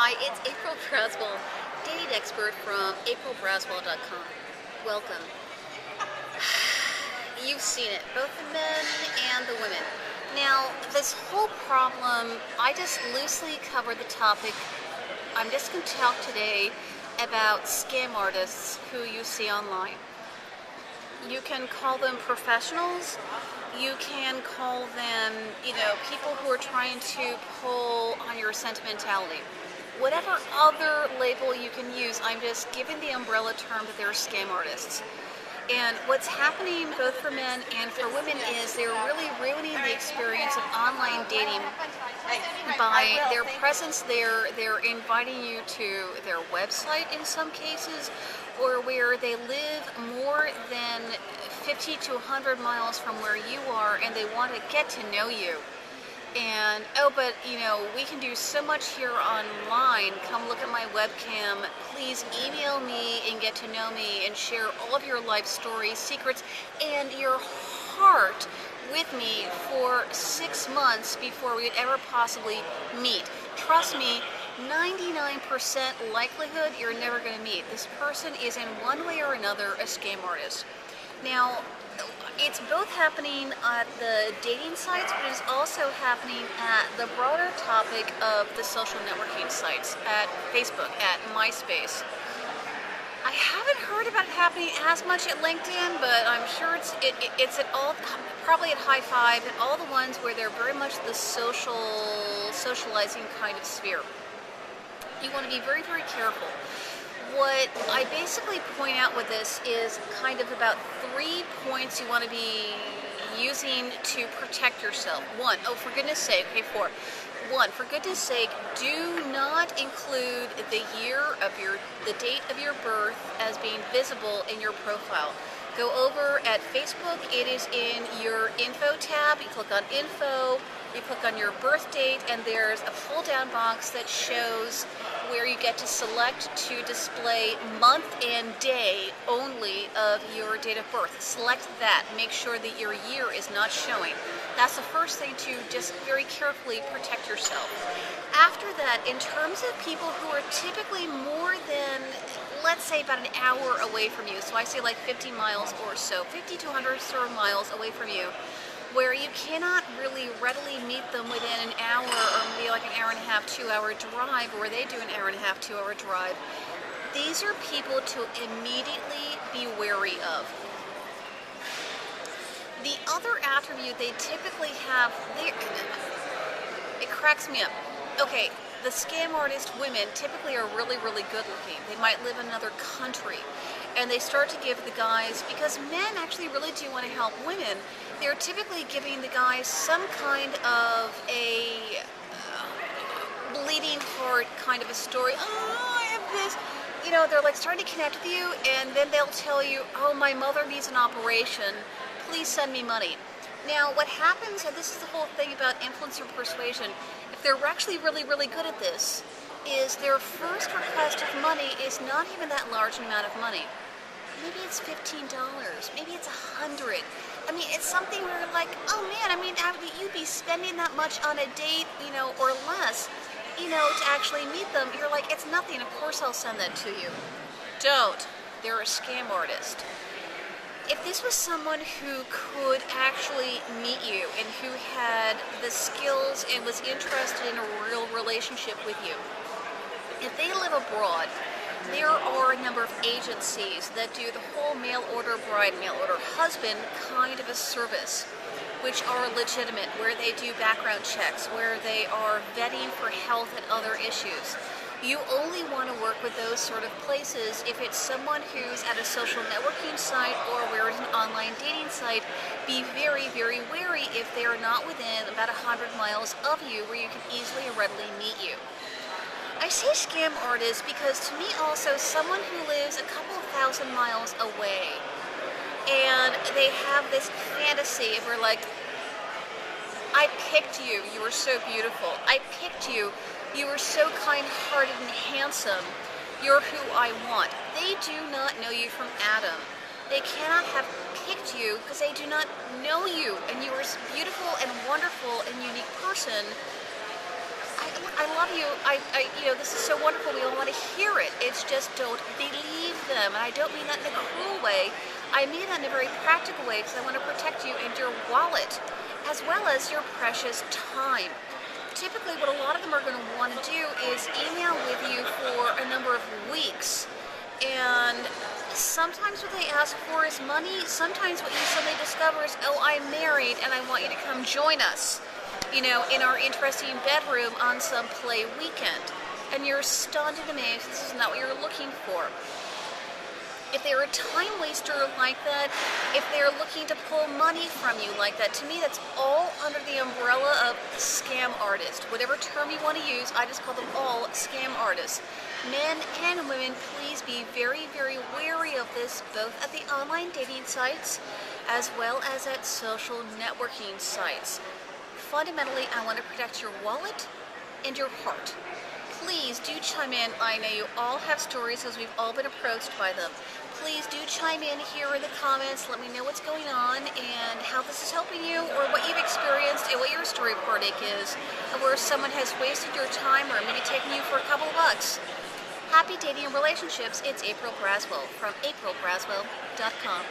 Hi, it's April Braswell, dating expert from aprilbraswell.com. Welcome. You've seen it, both the men and the women. Now, this whole problem, I just loosely covered the topic. I'm just going to talk today about scam artists who you see online. You can call them professionals. You can call them, people who are trying to pull on your sentimentality. Whatever other label you can use, I'm just giving the umbrella term that they're scam artists. And what's happening both for men and for women is they're really ruining the experience of online dating by their presence there. They're inviting you to their website in some cases, or where they live more than 50 to 100 miles from where you are, and they want to get to know you. And, but we can do so much here online. Come look at my webcam. Please email me and get to know me and share all of your life stories, secrets, and your heart with me for 6 months before we'd ever possibly meet. Trust me, 99% likelihood you're never going to meet. This person is in one way or another a scam artist. Now, it's both happening at the dating sites, but it's also happening at the broader topic of the social networking sites, at Facebook, at MySpace. I haven't heard about it happening as much at LinkedIn, but I'm sure it's at all, probably at High Five, and all the ones where they're very much the socializing kind of sphere. You want to be very, very careful. What I basically point out with this is kind of about 3 points you want to be using to protect yourself. 1, oh, for goodness sake, okay, 4. 1, for goodness sake, do not include the date of your birth as being visible in your profile. Go over at Facebook, it is in your info tab. You click on info, you click on your birth date, and there's a pull down box that shows where you get to select to display month and day only of your date of birth. Select that. Make sure that your year is not showing. That's the first thing to just very carefully protect yourself. After that, in terms of people who are typically more than, let's say, about an hour away from you, so I say like 50 miles or so, 50 to 100 sort of miles away from you, where you cannot really readily meet them within an hour or maybe like an hour and a half, 2 hour drive, or they do an hour and a half, 2 hour drive. These are people to immediately be wary of. The other attribute they typically have, it cracks me up. Okay, the scam artist women typically are really, really good looking. They might live in another country, and they start to give the guys, because men actually really do want to help women, they're typically giving the guys some kind of a bleeding heart kind of a story. Oh, I have this. They're like starting to connect with you, and then they'll tell you, oh, my mother needs an operation. Please send me money. Now, what happens, and this is the whole thing about influencer persuasion, if they're actually really, really good at this, is their first request of money is not even that large amount of money. Maybe it's $15, maybe it's $100. I mean, it's something where you're like, oh man, you'd be spending that much on a date, or less, to actually meet them. You're like, it's nothing, of course I'll send that to you. Don't. They're a scam artist. If this was someone who could actually meet you and who had the skills and was interested in a real relationship with you, if they live abroad, there are a number of agencies that do the whole mail order bride, mail order husband kind of a service, which are legitimate, where they do background checks, where they are vetting for health and other issues. You only want to work with those sort of places if it's someone who's at a social networking site or where it's an online dating site. Be very, very wary if they are not within about 100 miles of you where you can easily and readily meet you. I say scam artists because to me also someone who lives a couple of thousand miles away and they have this fantasy of where like, I picked you, you were so beautiful. I picked you, you were so kind-hearted and handsome. You're who I want. They do not know you from Adam. They cannot have picked you because they do not know you, and you are a beautiful and wonderful and unique person. I I love you. This is so wonderful. We all want to hear it. It's just don't believe them. And I don't mean that in a cruel way. I mean that in a very practical way because I want to protect you and your wallet as well as your precious time. Typically, what a lot of them are going to want to do is email with you for a number of weeks. And sometimes what they ask for is money. Sometimes what you suddenly discover is, oh, I'm married and I want you to come join us, in our interesting bedroom on some play weekend. And you're stunned and amazed. This is not what you're looking for. If they're a time waster like that, if they're looking to pull money from you like that, to me that's all under the umbrella of scam artist. Whatever term you want to use, I just call them all scam artists. Men and women, please be very, very wary of this, both at the online dating sites as well as at social networking sites. Fundamentally, I want to protect your wallet and your heart. Please do chime in. I know you all have stories as we've all been approached by them. Please do chime in here in the comments. Let me know what's going on and how this is helping you or what you've experienced and what your story of heartache is and where someone has wasted your time or maybe taken you for a couple of bucks. Happy dating and relationships. It's April Braswell from aprilbraswell.com.